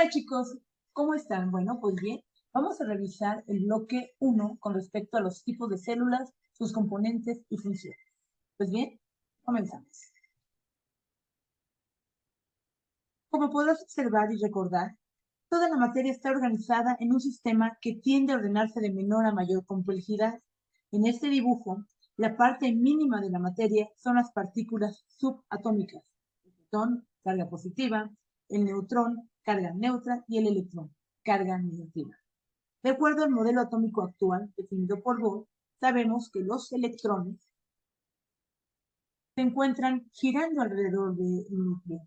Hola chicos, ¿cómo están? Bueno, pues bien, vamos a revisar el bloque 1 con respecto a los tipos de células, sus componentes y funciones. Pues bien, comenzamos. Como podrás observar y recordar, toda la materia está organizada en un sistema que tiende a ordenarse de menor a mayor complejidad. En este dibujo, la parte mínima de la materia son las partículas subatómicas: el protón, carga positiva; el neutrón, carga neutra; y el electrón, carga negativa. De acuerdo al modelo atómico actual, definido por Bohr, sabemos que los electrones se encuentran girando alrededor del núcleo.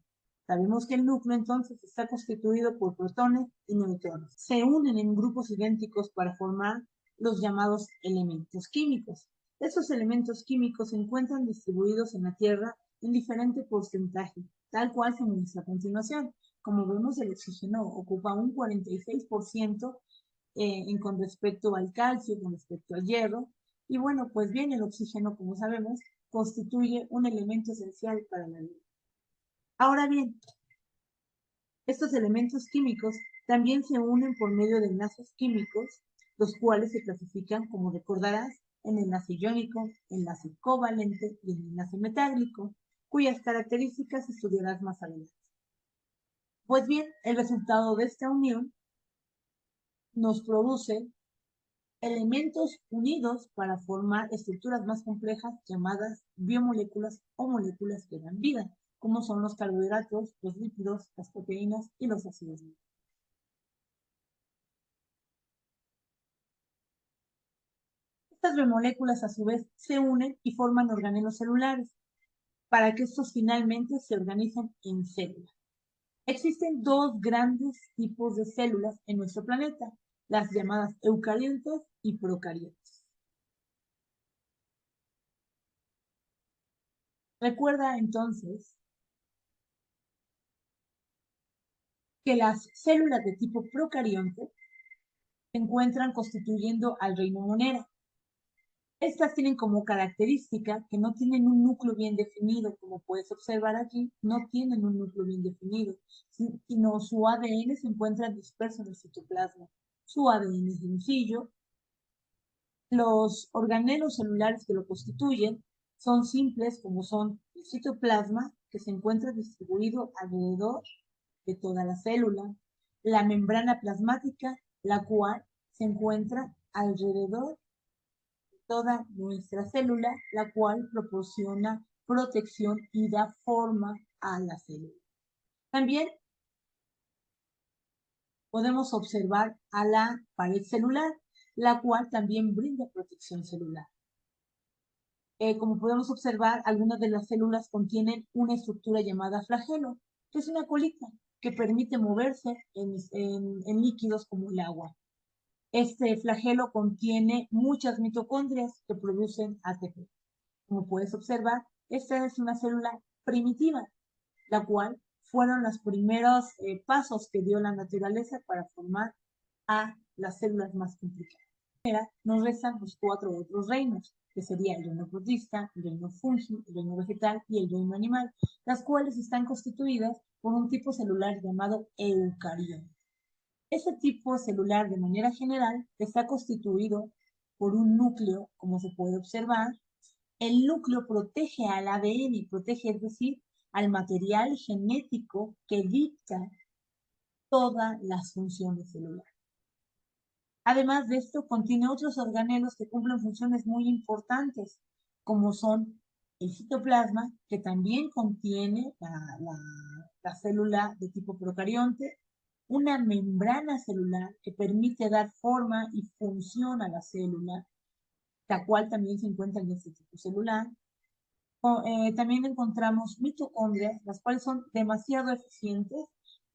Sabemos que el núcleo entonces está constituido por protones y neutrones. Se unen en grupos idénticos para formar los llamados elementos químicos. Estos elementos químicos se encuentran distribuidos en la Tierra en diferente porcentaje, tal cual se muestra a continuación. Como vemos, el oxígeno ocupa un 46% con respecto al calcio, con respecto al hierro. Y bueno, pues bien, el oxígeno, como sabemos, constituye un elemento esencial para la vida. Ahora bien, estos elementos químicos también se unen por medio de enlaces químicos, los cuales se clasifican, como recordarás, en enlace iónico, enlace covalente y en enlace metálico, cuyas características estudiarás más adelante. Pues bien, el resultado de esta unión nos produce elementos unidos para formar estructuras más complejas llamadas biomoléculas o moléculas que dan vida, como son los carbohidratos, los lípidos, las proteínas y los ácidos. Estas biomoléculas a su vez se unen y forman organelos celulares para que estos finalmente se organicen en células. Existen dos grandes tipos de células en nuestro planeta, las llamadas eucariontes y procariontes. Recuerda entonces que las células de tipo procarionte se encuentran constituyendo al reino monera. Estas tienen como característica que no tienen un núcleo bien definido, como puedes observar aquí, no tienen un núcleo bien definido, sino su ADN se encuentra disperso en el citoplasma. Su ADN es sencillo. Los organelos celulares que lo constituyen son simples, como son el citoplasma, que se encuentra distribuido alrededor de toda la célula; la membrana plasmática, la cual se encuentra alrededor de toda nuestra célula, la cual proporciona protección y da forma a la célula. También podemos observar a la pared celular, la cual también brinda protección celular. Como podemos observar, algunas de las células contienen una estructura llamada flagelo, que es una colita que permite moverse en líquidos como el agua. Este flagelo contiene muchas mitocondrias que producen ATP. Como puedes observar, esta es una célula primitiva, la cual fueron los primeros pasos que dio la naturaleza para formar a las células más complicadas. Nos restan los cuatro otros reinos, que sería el reino protista, el reino fungi, el reino vegetal y el reino animal, las cuales están constituidas por un tipo celular llamado eucarionte. Ese tipo celular, de manera general, está constituido por un núcleo, como se puede observar. El núcleo protege al ADN, protege, es decir, al material genético que dicta todas las funciones celulares. Además de esto, contiene otros organelos que cumplen funciones muy importantes, como son el citoplasma, que también contiene la célula de tipo procarionte; una membrana celular que permite dar forma y función a la célula, la cual también se encuentra en este tipo celular. También encontramos mitocondrias, las cuales son demasiado eficientes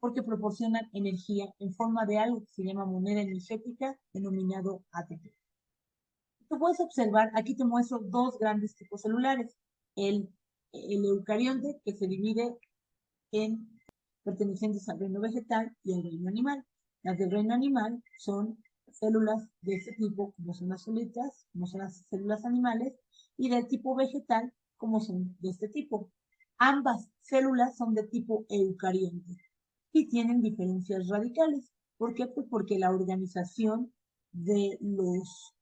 porque proporcionan energía en forma de algo que se llama moneda energética, denominado ATP. Tú puedes observar, aquí te muestro dos grandes tipos celulares: el, el eucarionte, que se divide en pertenecientes al reino vegetal y al reino animal. Las del reino animal son células de este tipo, como son las células, como son las células animales, y del tipo vegetal, como son de este tipo. Ambas células son de tipo eucarionte. y tienen diferencias radicales. ¿Por qué? Pues porque la organización de los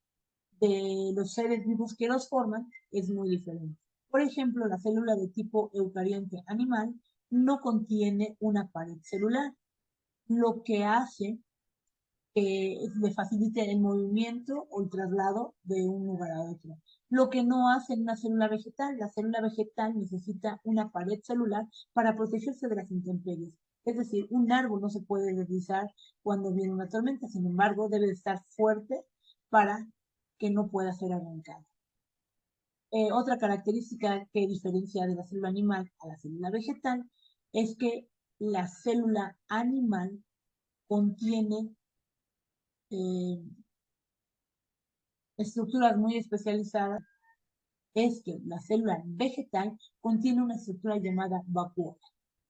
seres vivos que los forman es muy diferente. Por ejemplo, la célula de tipo eucarionte animal no contiene una pared celular, lo que hace que le facilite el movimiento o el traslado de un lugar a otro. Lo que no hace en una célula vegetal, la célula vegetal necesita una pared celular para protegerse de las intemperies. Es decir, un árbol no se puede deslizar cuando viene una tormenta, sin embargo, debe estar fuerte para que no pueda ser arrancado. Otra característica que diferencia de la célula animal a la célula vegetal es que la célula animal contiene estructuras muy especializadas. Es que la célula vegetal contiene una estructura llamada vacuola,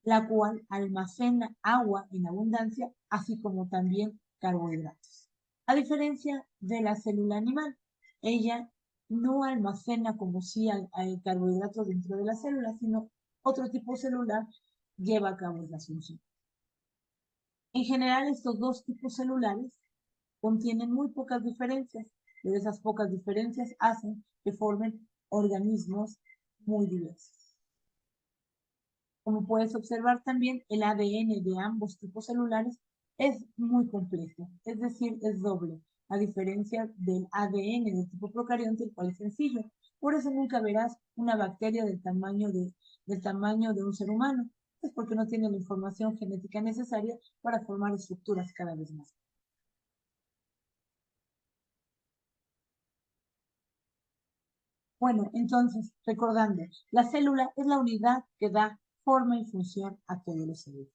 la cual almacena agua en abundancia, así como también carbohidratos. A diferencia de la célula animal, ella no almacena como si hay carbohidratos dentro de la célula, sino otro tipo celular lleva a cabo esa función. En general, estos dos tipos celulares contienen muy pocas diferencias, pero esas pocas diferencias hacen que formen organismos muy diversos. Como puedes observar también, el ADN de ambos tipos celulares es muy complejo, es decir, es doble, a diferencia del ADN del tipo procarionte, el cual es sencillo. Por eso nunca verás una bacteria del tamaño de un ser humano, es porque no tiene la información genética necesaria para formar estructuras cada vez más. Bueno, entonces, recordando, la célula es la unidad que da forma y función a todos los seres.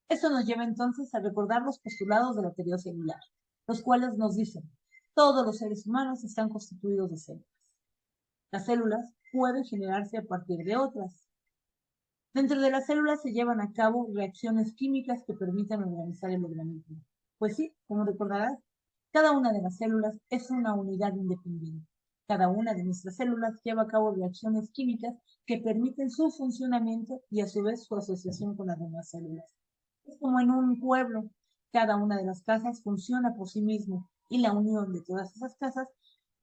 Esto nos lleva entonces a recordar los postulados de la teoría celular, los cuales nos dicen, todos los seres humanos están constituidos de células. Las células pueden generarse a partir de otras. Dentro de las células se llevan a cabo reacciones químicas que permiten organizar el organismo. Pues sí, como recordarás, cada una de las células es una unidad independiente. Cada una de nuestras células lleva a cabo reacciones químicas que permiten su funcionamiento y a su vez su asociación con las demás células. Es como en un pueblo, cada una de las casas funciona por sí mismo y la unión de todas esas casas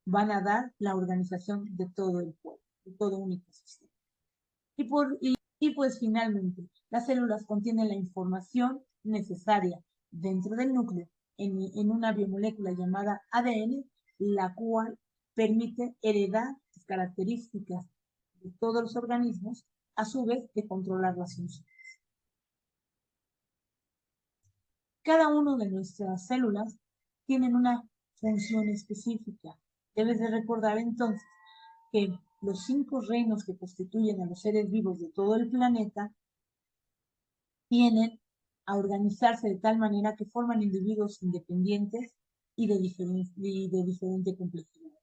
van a dar la organización de todo el pueblo, de todo un ecosistema. Y pues finalmente, las células contienen la información necesaria dentro del núcleo en una biomolécula llamada ADN, la cual permite heredar las características de todos los organismos, a su vez de controlar las funciones. Cada una de nuestras células tienen una función específica. Debes de recordar entonces que los 5 reinos que constituyen a los seres vivos de todo el planeta tienen a organizarse de tal manera que forman individuos independientes y de diferente complejidad.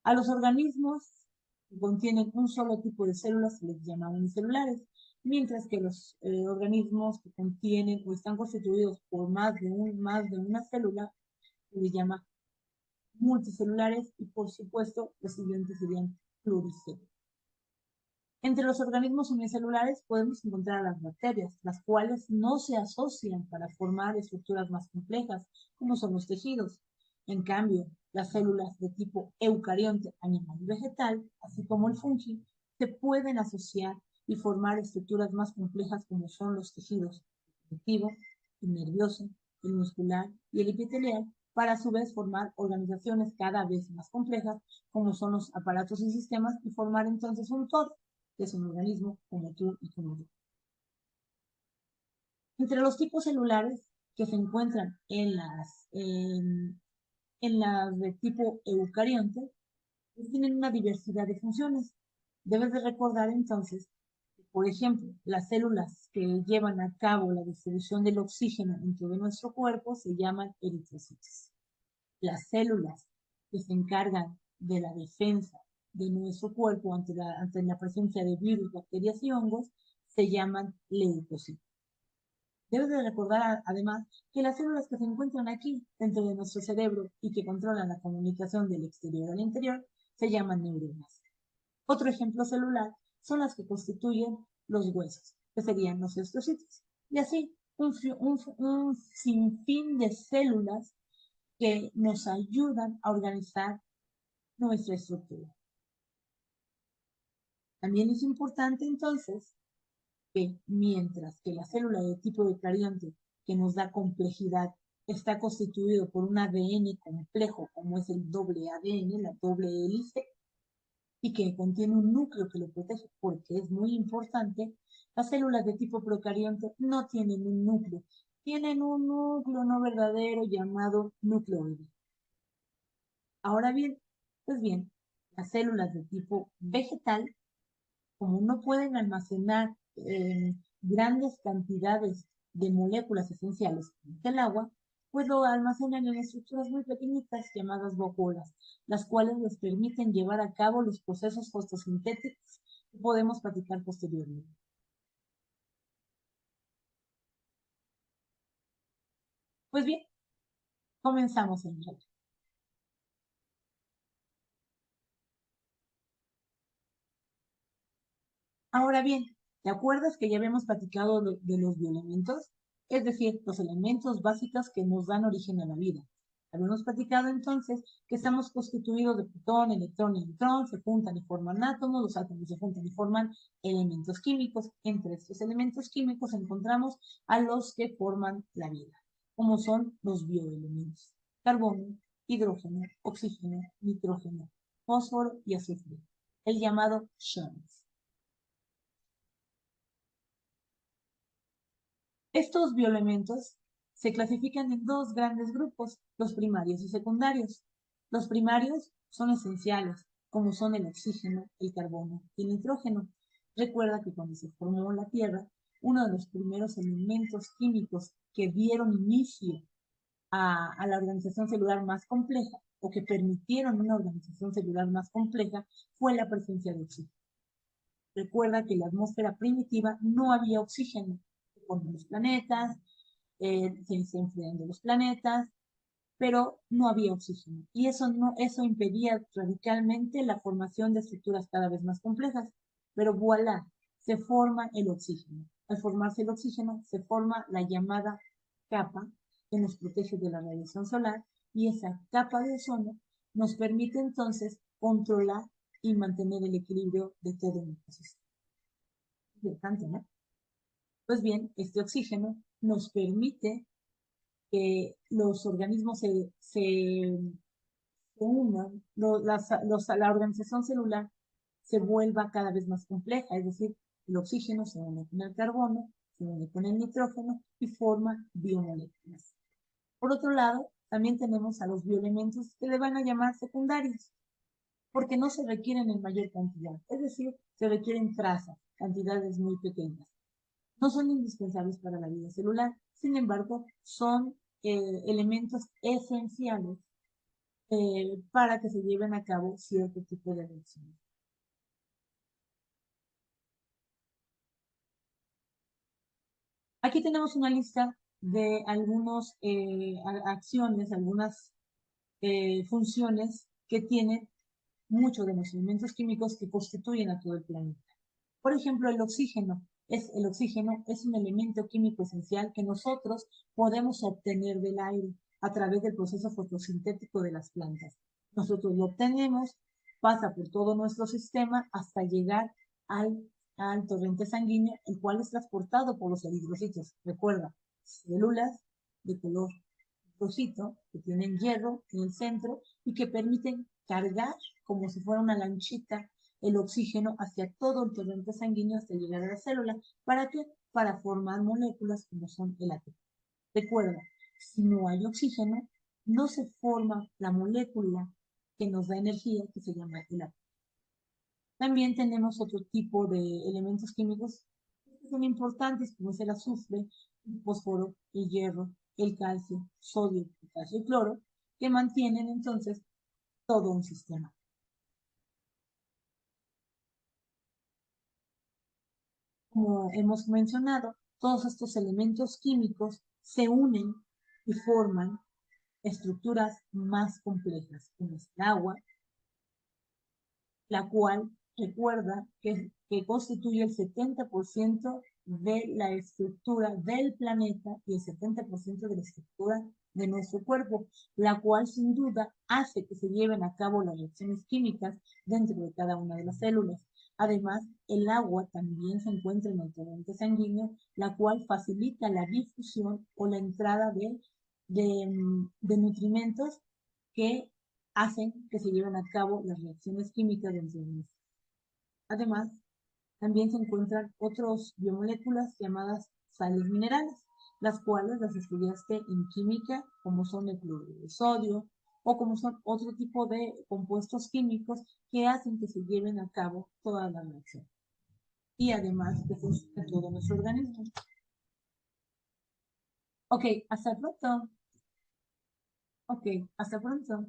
A los organismos que contienen un solo tipo de células se les llama unicelulares, mientras que los organismos que contienen o están constituidos por más de una célula se les llama multicelulares y por supuesto los siguientes serían pluricelulares. Entre los organismos unicelulares podemos encontrar a las bacterias, las cuales no se asocian para formar estructuras más complejas, como son los tejidos. En cambio, las células de tipo eucarionte, animal y vegetal, así como el fungi, se pueden asociar y formar estructuras más complejas como son los tejidos conectivo, el nervioso, el muscular y el epitelial, para a su vez formar organizaciones cada vez más complejas como son los aparatos y sistemas y formar entonces un todo, que es un organismo como tú y como yo. Entre los tipos celulares que se encuentran en las de tipo eucarionte, pues tienen una diversidad de funciones. Debes de recordar entonces, por ejemplo, las células que llevan a cabo la distribución del oxígeno dentro de nuestro cuerpo se llaman eritrocitos. Las células que se encargan de la defensa de nuestro cuerpo ante la presencia de virus, bacterias y hongos se llaman leucocitos. Debes de recordar además que las células que se encuentran aquí dentro de nuestro cerebro y que controlan la comunicación del exterior al interior se llaman neuronas. Otro ejemplo celular son las que constituyen los huesos, que serían los osteocitos. Y así, un sinfín de células que nos ayudan a organizar nuestra estructura. También es importante entonces que mientras que la célula de tipo eucarionte que nos da complejidad está constituido por un ADN complejo como es el doble ADN, la doble hélice, y que contiene un núcleo que lo protege porque es muy importante, las células de tipo procarionte no tienen un núcleo, tienen un núcleo no verdadero llamado núcleoide. Ahora bien, pues bien, las células de tipo vegetal, como no pueden almacenar grandes cantidades de moléculas esenciales del agua, pues lo almacenan en estructuras muy pequeñitas llamadas vacuolas, las cuales les permiten llevar a cabo los procesos fotosintéticos que podemos platicar posteriormente. Pues bien, comenzamos en realidad. Ahora bien, ¿te acuerdas que ya habíamos platicado de los bioelementos? Es decir, los elementos básicos que nos dan origen a la vida. Habíamos platicado entonces que estamos constituidos de protón, electrón y neutrón, se juntan y forman átomos, los átomos se juntan y forman elementos químicos. Entre estos elementos químicos encontramos a los que forman la vida, como son los bioelementos: carbono, hidrógeno, oxígeno, nitrógeno, fósforo y azufre, el llamado SHANS. Estos bioelementos se clasifican en dos grandes grupos, los primarios y secundarios. Los primarios son esenciales, como son el oxígeno, el carbono y el nitrógeno. Recuerda que cuando se formó la Tierra, uno de los primeros elementos químicos que dieron inicio a la organización celular más compleja, o que permitieron una organización celular más compleja, fue la presencia de oxígeno. Recuerda que en la atmósfera primitiva no había oxígeno. Con los planetas, se enfriando los planetas, pero no había oxígeno. Y eso impedía radicalmente la formación de estructuras cada vez más complejas. Pero voilà, se forma el oxígeno. Al formarse el oxígeno, se forma la llamada capa que nos protege de la radiación solar, y esa capa de ozono nos permite entonces controlar y mantener el equilibrio de todo el ecosistema. Importante, ¿no? Pues bien, este oxígeno nos permite que los organismos se unan, la organización celular se vuelva cada vez más compleja, es decir, el oxígeno se une con el carbono, se une con el nitrógeno y forma biomoléculas. Por otro lado, también tenemos a los bioelementos que le van a llamar secundarios, porque no se requieren en mayor cantidad, es decir, se requieren trazas, cantidades muy pequeñas. No son indispensables para la vida celular, sin embargo, son elementos esenciales para que se lleven a cabo cierto tipo de reacciones. Aquí tenemos una lista de algunas acciones, algunas funciones que tienen muchos de los elementos químicos que constituyen a todo el planeta. Por ejemplo, el oxígeno es un elemento químico esencial que nosotros podemos obtener del aire a través del proceso fotosintético de las plantas. Nosotros lo obtenemos, pasa por todo nuestro sistema hasta llegar al torrente sanguíneo, el cual es transportado por los eritrocitos. Recuerda, células de color rosito que tienen hierro en el centro y que permiten cargar como si fuera una lanchita el oxígeno hacia todo el torrente sanguíneo hasta llegar a la célula. ¿Para qué? Para formar moléculas como son el ATP. Recuerda, si no hay oxígeno, no se forma la molécula que nos da energía, que se llama el ATP. También tenemos otro tipo de elementos químicos que son importantes, como es el azufre, el fósforo, el hierro, el calcio, sodio, potasio y cloro, que mantienen entonces todo un sistema. Como hemos mencionado, todos estos elementos químicos se unen y forman estructuras más complejas, como es el agua, la cual recuerda que constituye el 70% de la estructura del planeta y el 70% de la estructura de nuestro cuerpo, la cual sin duda hace que se lleven a cabo las reacciones químicas dentro de cada una de las células. Además, el agua también se encuentra en el torrente sanguíneo, la cual facilita la difusión o la entrada de nutrimentos que hacen que se lleven a cabo las reacciones químicas dentro de nosotros. Además, también se encuentran otras biomoléculas llamadas sales minerales, las cuales las estudiaste en química, como son el cloruro de sodio, o como son otro tipo de compuestos químicos que hacen que se lleven a cabo todas las reacciones. Y además que funciona todo nuestro organismo. Ok, hasta pronto. Ok, hasta pronto.